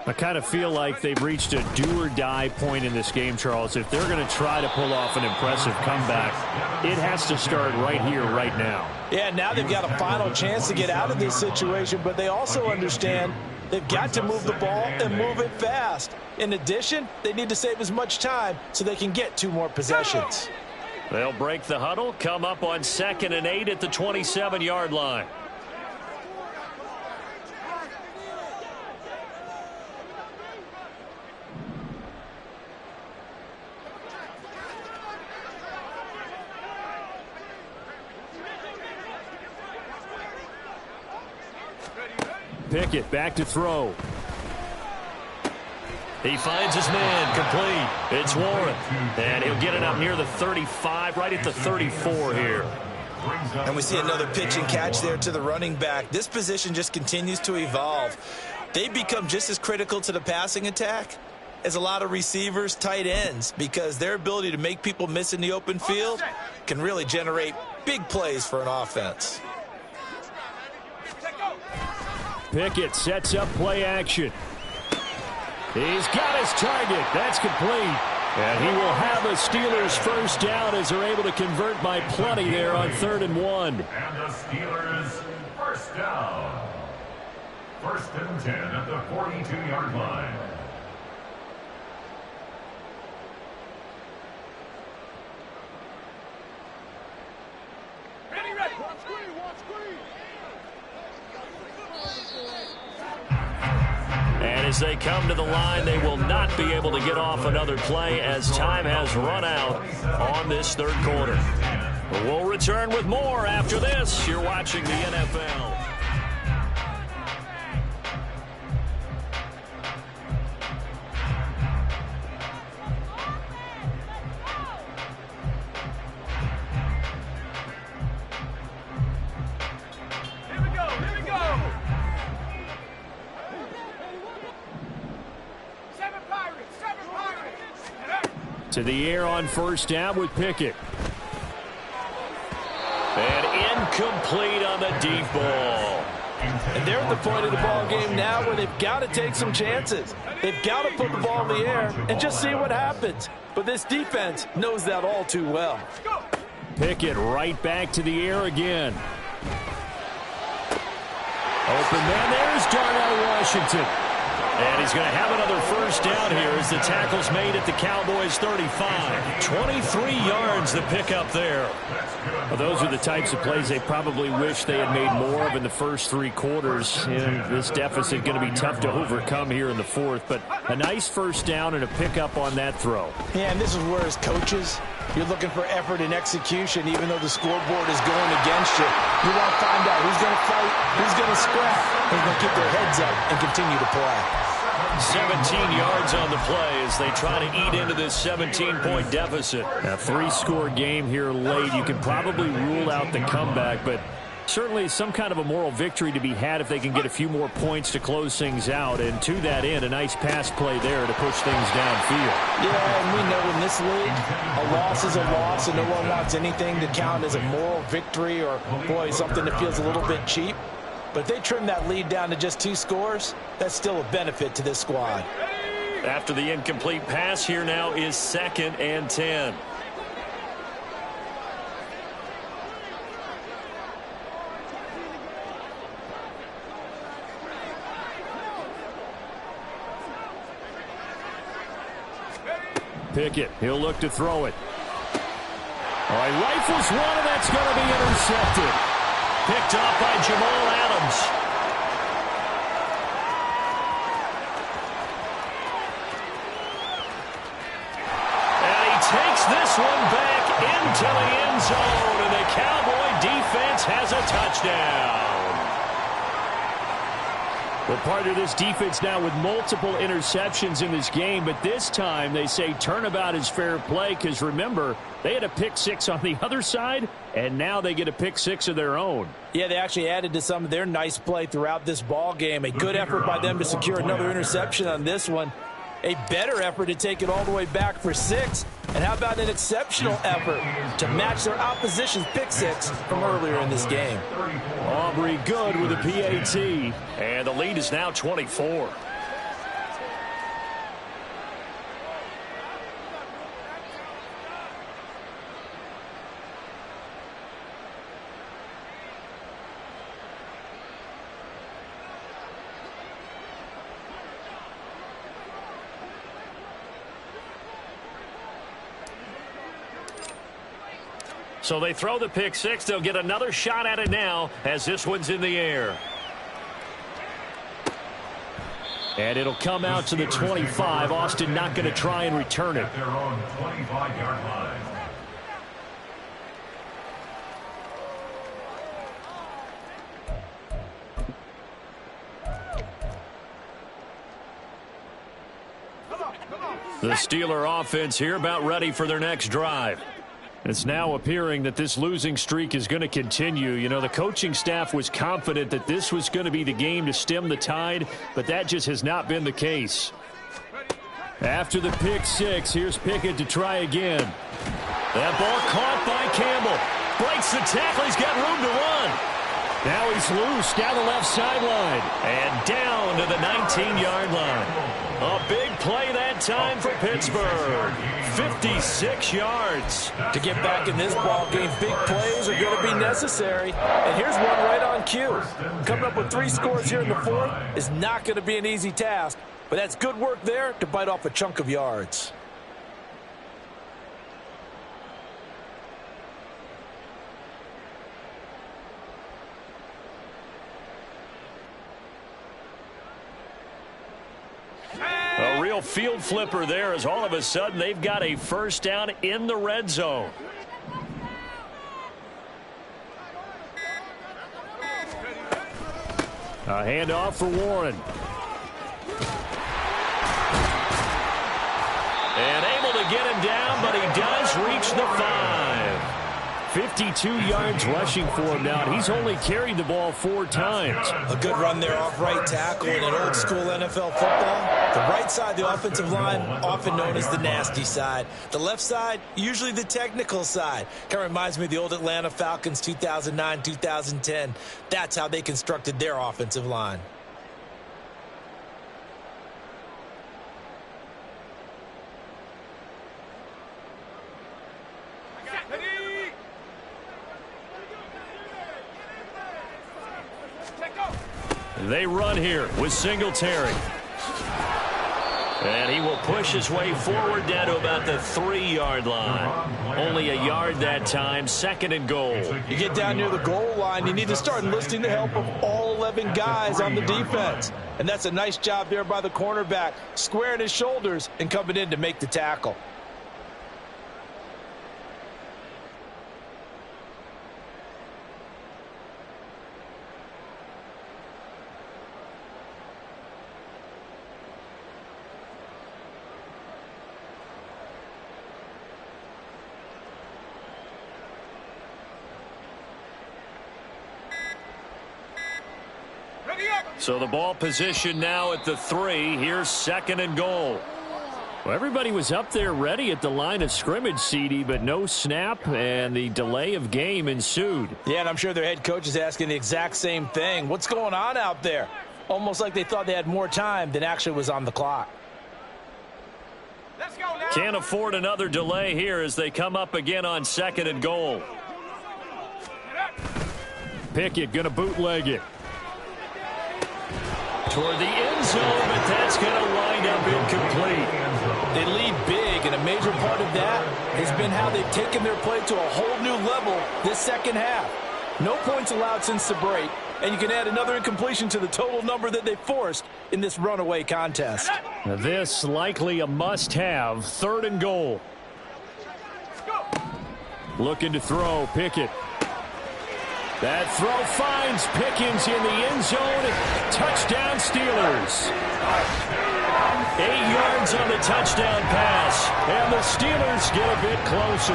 Speaker 4: I kind of feel like they've reached a do-or-die point in this game, Charles. If they're going to try to pull off an impressive comeback, it has to start right here, right now.
Speaker 1: Yeah, now they've got a final chance to get out of this situation, but they also understand they've got to move the ball and move it fast. In addition, they need to save as much time so they can get 2 more possessions.
Speaker 2: They'll break the huddle, come up on 2nd and 8 at the 27-yard line.
Speaker 4: Pickett back to throw.
Speaker 2: He finds his man, complete. It's Warren, and he'll get it up near the 35, right at the 34 here.
Speaker 1: And we see another pitch and catch there to the running back. This position just continues to evolve. They become just as critical to the passing attack as a lot of receivers, tight ends, because their ability to make people miss in the open field can really generate big plays for an offense.
Speaker 4: Pickett sets up play action. He's got his target. That's complete. And he will have a Steelers first down as they're able to convert by plenty there on 3rd and 1.
Speaker 3: And the Steelers first down. 1st and 10 at the 42-yard line.
Speaker 2: And as they come to the line, they will not be able to get off another play as time has run out on this 3rd quarter. We'll return with more after this. You're watching the NFL.
Speaker 4: To the air on 1st down with Pickett.
Speaker 2: And incomplete on the deep ball.
Speaker 1: And they're at the point of the ball game now where they've got to take some chances. They've got to put the ball in the air and just see what happens. But this defense knows that all too well.
Speaker 4: Pickett right back to the air again. Open man, there's Darnell Washington.
Speaker 2: And he's going to have another first down here as the tackle's made at the Cowboys' 35. 23 yards the pickup there.
Speaker 4: Well, those are the types of plays they probably wish they had made more of in the first 3 quarters. And this deficit going to be tough to overcome here in the 4th. But a nice first down and a pickup on that throw.
Speaker 1: Yeah, and this is where as coaches, you're looking for effort and execution, even though the scoreboard is going against you. You want to find out who's going to fight, who's going to scrap, who's going to keep their heads up and continue to play.
Speaker 2: 17 yards on the play as they try to eat into this 17-point deficit.
Speaker 4: A 3-score game here late. You can probably rule out the comeback, but certainly some kind of a moral victory to be had if they can get a few more points to close things out. And to that end, a nice pass play there to push things downfield.
Speaker 1: Yeah, and we know in this league, a loss is a loss, and no one wants anything to count as a moral victory or, boy, something that feels a little bit cheap. But if they trim that lead down to just 2 scores, that's still a benefit to this squad.
Speaker 2: After the incomplete pass, here now is 2nd and 10.
Speaker 4: Pickett, he'll look to throw it. All right, rifles one, and that's going to be intercepted.
Speaker 2: Picked up by Jamal Adams. And he takes this one back into the end zone, and the Cowboy defense has a touchdown.
Speaker 4: Well, partner, this defense now with multiple interceptions in this game, but this time they say turnabout is fair play because, remember, they had a pick six on the other side, and now they get a pick six of their own.
Speaker 1: Yeah, they actually added to some of their nice play throughout this ball game. A good effort by them to secure another interception on this one. A better effort to take it all the way back for 6. And how about an exceptional effort to match their opposition's pick six from earlier in this game?
Speaker 4: Aubrey good with a PAT. And the lead is now 24. So they throw the pick six. They'll get another shot at it now as this one's in the air. And it'll come out to the 25. Austin not going to try and return it.
Speaker 3: Their own 25-yard line.
Speaker 4: The Steeler offense here about ready for their next drive. It's now appearing that this losing streak is going to continue. You know, the coaching staff was confident that this was going to be the game to stem the tide, but that just has not been the case. After the pick six, here's Pickett to try again. That ball caught by Campbell. Breaks the tackle. He's got room to run. Now he's loose down the left sideline and down to the 19-yard line. A big play that time for Pittsburgh. 56 yards.
Speaker 1: To get back in this ball game, big plays are going to be necessary. And here's one right on cue. Coming up with 3 scores here in the 4th is not going to be an easy task, but that's good work there to bite off a chunk of yards.
Speaker 4: A real field flipper there as all of a sudden they've got a first down in the red zone. A handoff for Warren. And able to get him down, but he does reach the 5. 52 yards rushing for him now, and he's only carried the ball 4 times.
Speaker 1: A good run there off right tackle in an old school NFL football. The right side of the offensive line, often known as the nasty side. The left side, usually the technical side. Kind of reminds me of the old Atlanta Falcons 2009, 2010. That's how they constructed their offensive line.
Speaker 4: They run here with Singletary. And he will push his way forward down to about the 3-yard line. Only a yard that time, 2nd and goal.
Speaker 1: You get down near the goal line, you need to start enlisting the help of all 11 guys on the defense. And that's a nice job there by the cornerback, squaring his shoulders and coming in to make the tackle.
Speaker 4: So the ball position now at the 3. Here's 2nd and goal. Well, everybody was up there ready at the line of scrimmage, CD, but no snap, and the delay of game ensued.
Speaker 1: Yeah, and I'm sure their head coach is asking the exact same thing. What's going on out there? Almost like they thought they had more time than actually was on the clock.
Speaker 4: Let's go now. Can't afford another delay here as they come up again on 2nd and goal. Pickett going to bootleg it. Toward the end zone, but that's going to wind up incomplete.
Speaker 1: They lead big, and a major part of that has been how they've taken their play to a whole new level this second half. No points allowed since the break, and you can add another incompletion to the total number that they forced in this runaway contest.
Speaker 4: Now this likely a must-have, 3rd and goal. Looking to throw, Pickett. That throw finds Pickens in the end zone. Touchdown Steelers. 8 yards on the touchdown pass. And the Steelers get a bit closer.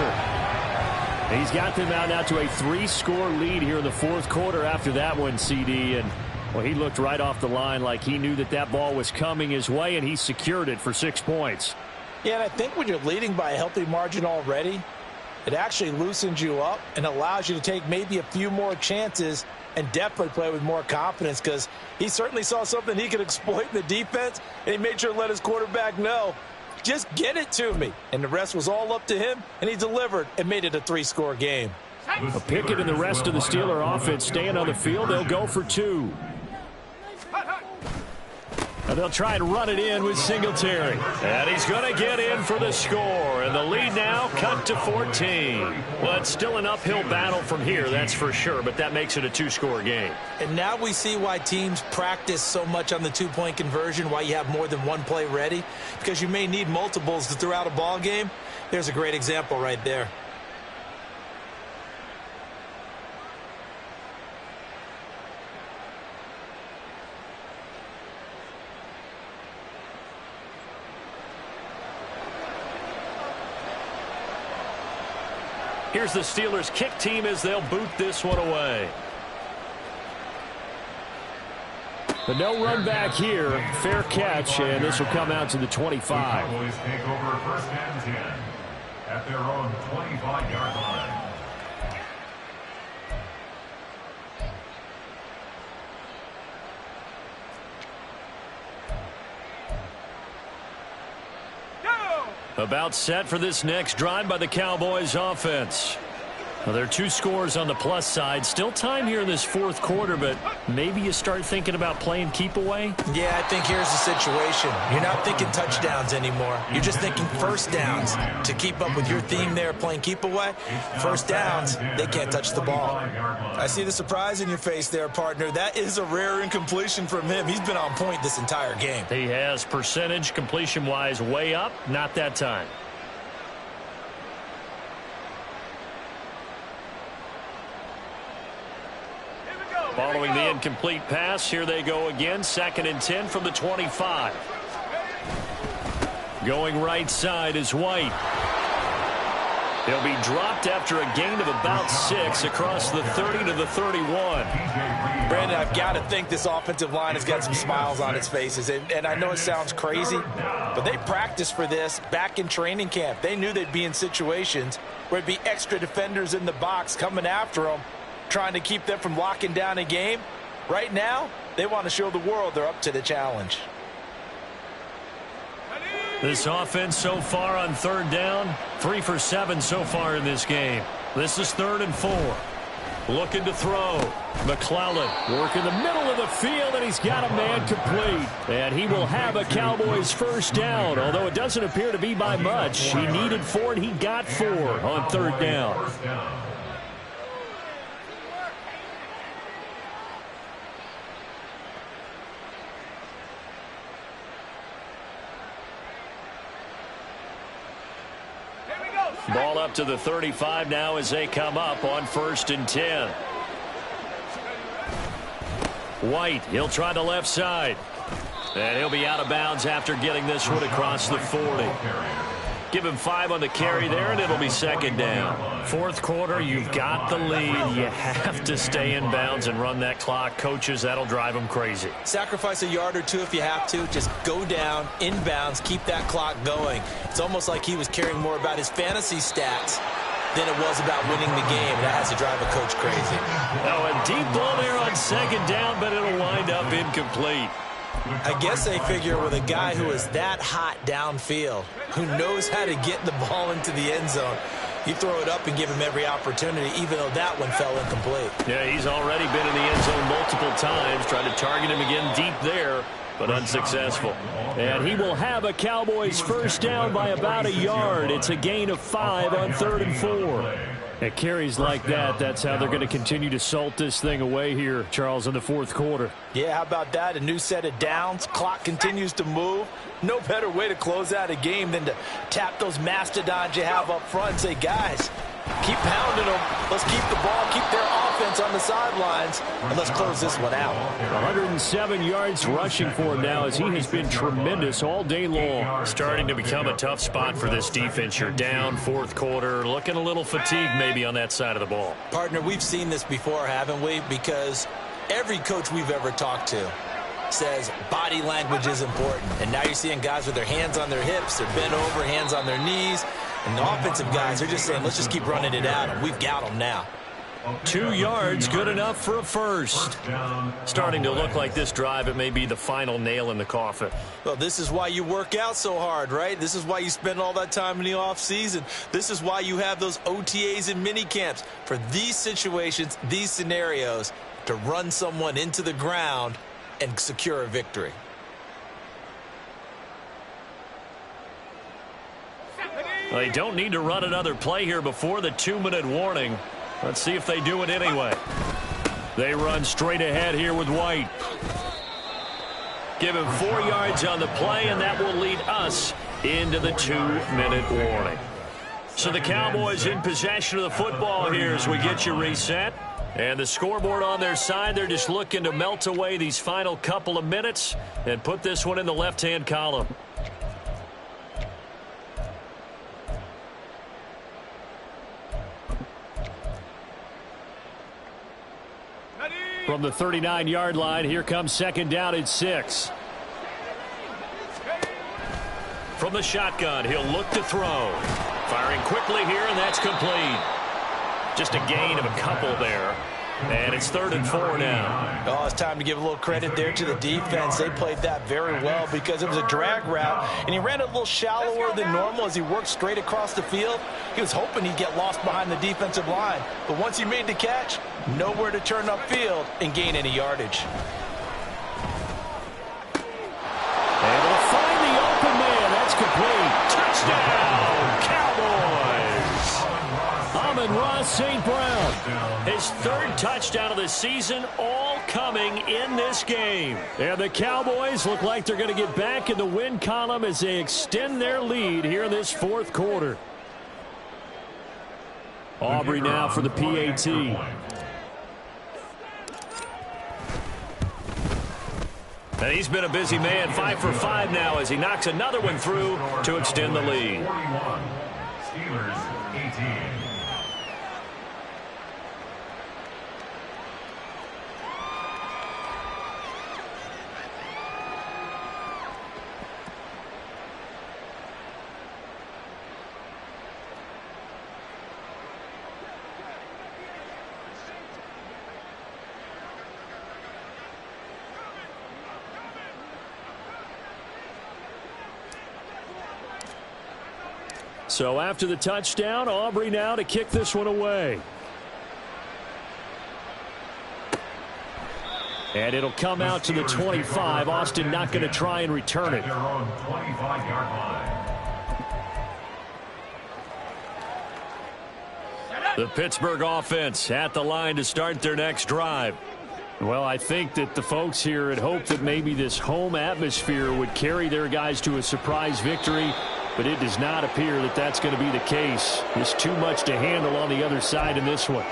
Speaker 4: He's got them out now to a 3-score lead here in the fourth quarter after that one, CD. And, well, he looked right off the line like he knew that that ball was coming his way, and he secured it for 6 points.
Speaker 1: Yeah, and I think when you're leading by a healthy margin already, it actually loosens you up and allows you to take maybe a few more chances and definitely play with more confidence, because he certainly saw something he could exploit in the defense, and he made sure to let his quarterback know, just get it to me. And the rest was all up to him, and he delivered and made it a 3-score game.
Speaker 4: Pickett and the rest of the Steeler offense staying on the field. They'll go for 2. And they'll try and run it in with Singletary. And he's going to get in for the score. And the lead now cut to 14. Well, it's still an uphill battle from here, that's for sure. But that makes it a 2-score game.
Speaker 1: And now we see why teams practice so much on the 2-point conversion, why you have more than one play ready. Because you may need multiples to throw out a ball game. There's a great example right there.
Speaker 4: Here's the Steelers kick team as they'll boot this one away. But no run back here. Fair catch, and this will come out to the 25.
Speaker 3: The Cowboys take over 1st and 10 at their own 25-yard line.
Speaker 4: About set for this next drive by the Cowboys offense. Well, there are 2 scores on the plus side. Still time here in this fourth quarter, but maybe you start thinking about playing keep away?
Speaker 1: Yeah, I think here's the situation. You're not thinking touchdowns anymore. You're just thinking first downs. To keep up with your theme there, playing keep away, first downs, they can't touch the ball. I see the surprise in your face there, partner. That is a rare incompletion from him. He's been on point this entire game.
Speaker 4: He has percentage completion-wise way up, not that time. Following the incomplete pass, here they go again. 2nd and 10 from the 25. Going right side is White. He'll be dropped after a gain of about 6 across the 30 to the 31.
Speaker 1: Brandon, I've got to think this offensive line has got some smiles on its faces. And I know it sounds crazy, but they practiced for this back in training camp. They knew they'd be in situations where it'd be extra defenders in the box coming after them, trying to keep them from locking down a game. Right now, they want to show the world they're up to the challenge.
Speaker 4: This offense so far on 3rd down, 3 for 7 so far in this game. This is 3rd and 4. Looking to throw. McClellan working the middle of the field, and he's got a man complete. And he will have a Cowboys first down, although it doesn't appear to be by much. He needed 4, and he got 4 on 3rd down. Ball up to the 35 now as they come up on 1st and 10. White, he'll try the left side. And he'll be out of bounds after getting this one across the 40. Give him 5 on the carry there, and it'll be 2nd down. Fourth quarter, you've got the lead. You have to stay in bounds and run that clock. Coaches, that'll drive them crazy.
Speaker 1: Sacrifice a yard or 2 if you have to. Just go down, in bounds, keep that clock going. It's almost like he was caring more about his fantasy stats than it was about winning the game. That has to drive a coach crazy.
Speaker 4: Oh, a deep ball there on 2nd down, but it'll wind up incomplete.
Speaker 1: I guess they figure with a guy who is that hot downfield, who knows how to get the ball into the end zone, you throw it up and give him every opportunity, even though that one fell incomplete.
Speaker 4: Yeah, he's already been in the end zone multiple times, trying to target him again deep there, but unsuccessful. And he will have a Cowboys first down by about a yard. It's a gain of 5 on 3rd and 4. At carries like that, that's how they're going to continue to salt this thing away here, Charles, in the fourth quarter.
Speaker 1: Yeah, how about that? A new set of downs. Clock continues to move. No better way to close out a game than to tap those mastodons you have up front and say, guys, keep pounding them. Let's keep the ball, keep their offense on the sidelines, and let's close this one out.
Speaker 4: 107 yards rushing for him now, as he has been tremendous all day long.
Speaker 2: Starting to become a tough spot for this defense. You're down fourth quarter, looking a little fatigued maybe on that side of the ball.
Speaker 1: Partner, we've seen this before, haven't we? Because every coach we've ever talked to says body language is important. And now you're seeing guys with their hands on their hips, they're bent over, hands on their knees. And the offensive guys, they're just saying, let's just keep running it out, and we've got them now.
Speaker 2: 2 yards, good enough for a first. Starting to look like this drive, it may be the final nail in the coffin.
Speaker 1: Well, this is why you work out so hard, right? This is why you spend all that time in the offseason. This is why you have those OTAs and mini camps for these situations, these scenarios, to run someone into the ground and secure a victory.
Speaker 2: Well, they don't need to run another play here before the 2-minute warning. Let's see if they do it anyway. They run straight ahead here with White. Give him 4 yards on the play, and that will lead us into the 2-minute warning. So the Cowboys in possession of the football here as we get you reset. And the scoreboard on their side, they're just looking to melt away these final couple of minutes and put this one in the left-hand column.
Speaker 4: From the 39-yard line, here comes second down and 6.
Speaker 2: From the shotgun, he'll look to throw. Firing quickly here, and that's complete. Just a gain of a couple there. And it's 3rd and 4 now.
Speaker 1: Oh, it's time to give a little credit there to the defense. They played that very well because it was a drag route, and he ran a little shallower than normal as he worked straight across the field. He was hoping he'd get lost behind the defensive line. But once he made the catch, nowhere to turn upfield and gain any yardage.
Speaker 2: Able to find the open man. That's complete. Touchdown, Cowboys. Amon-Ra St. Brown. His 3rd touchdown of the season, all coming in this game.
Speaker 4: And the Cowboys look like they're going to get back in the win column as they extend their lead here in this 4th quarter. Aubrey now for the PAT.
Speaker 2: And he's been a busy man, 5 for 5 now as he knocks another one through to extend the lead.
Speaker 3: 41, Steelers 18.
Speaker 4: So after the touchdown, Aubrey now to kick this one away. And it'll come out to the 25. Austin not going to try and return it.
Speaker 2: The Pittsburgh offense at the line to start their next drive.
Speaker 4: Well, I think that the folks here had hoped that maybe this home atmosphere would carry their guys to a surprise victory, but it does not appear that that's going to be the case. There's too much to handle on the other side in this one.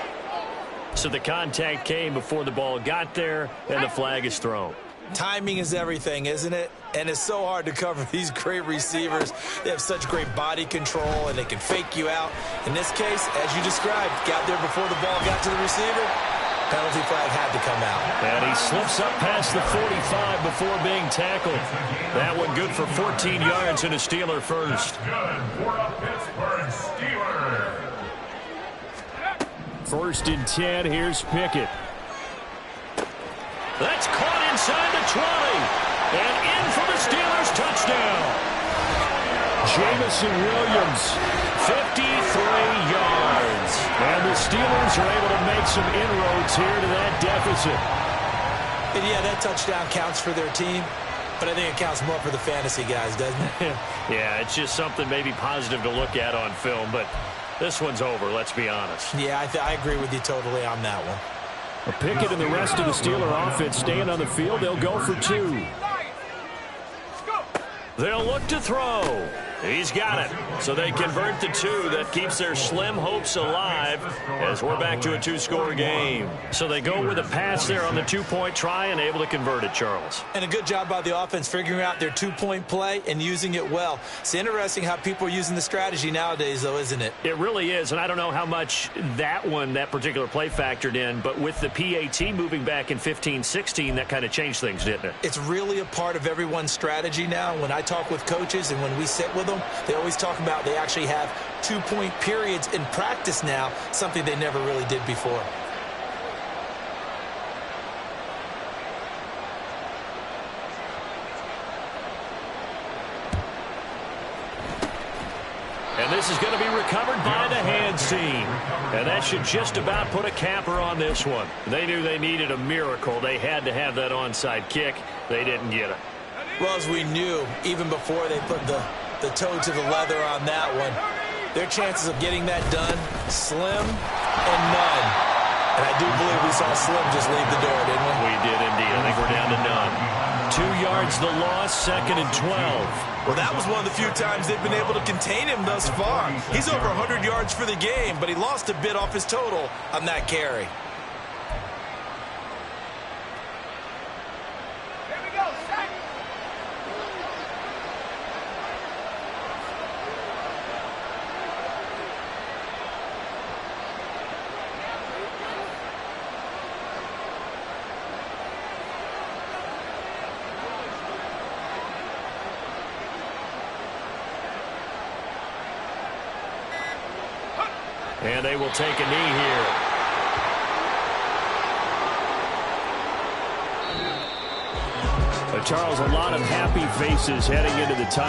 Speaker 2: So the contact came before the ball got there, and the flag is thrown.
Speaker 1: Timing is everything, isn't it? And it's so hard to cover these great receivers. They have such great body control, and they can fake you out. In this case, as you described, got there before the ball got to the receiver. Penalty flag had to come out.
Speaker 2: And he slips up past the 45 before being tackled. That one good for 14 yards and a Steeler first.
Speaker 3: Good for a Pittsburgh Steeler.
Speaker 4: 1st and 10. Here's Pickett.
Speaker 2: That's caught inside the 20. And in for the Steelers touchdown.
Speaker 4: Jamison Williams,
Speaker 2: 53 yards.
Speaker 4: And the Steelers are able to make some inroads here to that deficit.
Speaker 1: And yeah, that touchdown counts for their team, but I think it counts more for the fantasy guys, doesn't it?
Speaker 2: Yeah, it's just something maybe positive to look at on film, but this one's over, let's be honest.
Speaker 1: Yeah, I agree with you totally on that one.
Speaker 4: Pickett and the rest of the Steeler offense staying on the field. They'll go for 2.
Speaker 2: They'll look to throw. He's got it. So they convert the 2. That keeps their slim hopes alive as we're back to a 2-score game.
Speaker 4: So they go with a pass there on the 2-point try and able to convert it, Charles.
Speaker 1: And a good job by the offense figuring out their 2-point play and using it well. It's interesting how people are using the strategy nowadays, though, isn't it?
Speaker 4: It really is, and I don't know how much that particular play factored in, but with the PAT moving back in 15-16, that kind of changed things, didn't it?
Speaker 1: It's really a part of everyone's strategy now. When I talk with coaches and when we sit with them, they always talk about they actually have 2-point periods in practice now, something they never really did before.
Speaker 2: And this is going to be recovered by the hands team. And that should just about put a capper on this one.
Speaker 4: They knew they needed a miracle. They had to have that onside kick. They didn't get it.
Speaker 1: Well, as we knew, even before they put the toe to the leather on that one, their chances of getting that done, slim and none. And I do believe we saw Slim just leave the door, didn't we?
Speaker 4: We did indeed. I think we're down to none.
Speaker 2: 2 yards the loss, 2nd and 12.
Speaker 1: Well, that was one of the few times they've been able to contain him thus far. He's over 100 yards for the game, but he lost a bit off his total on that carry.
Speaker 4: And they will take a knee here. Charles, a lot of happy faces heading into the time.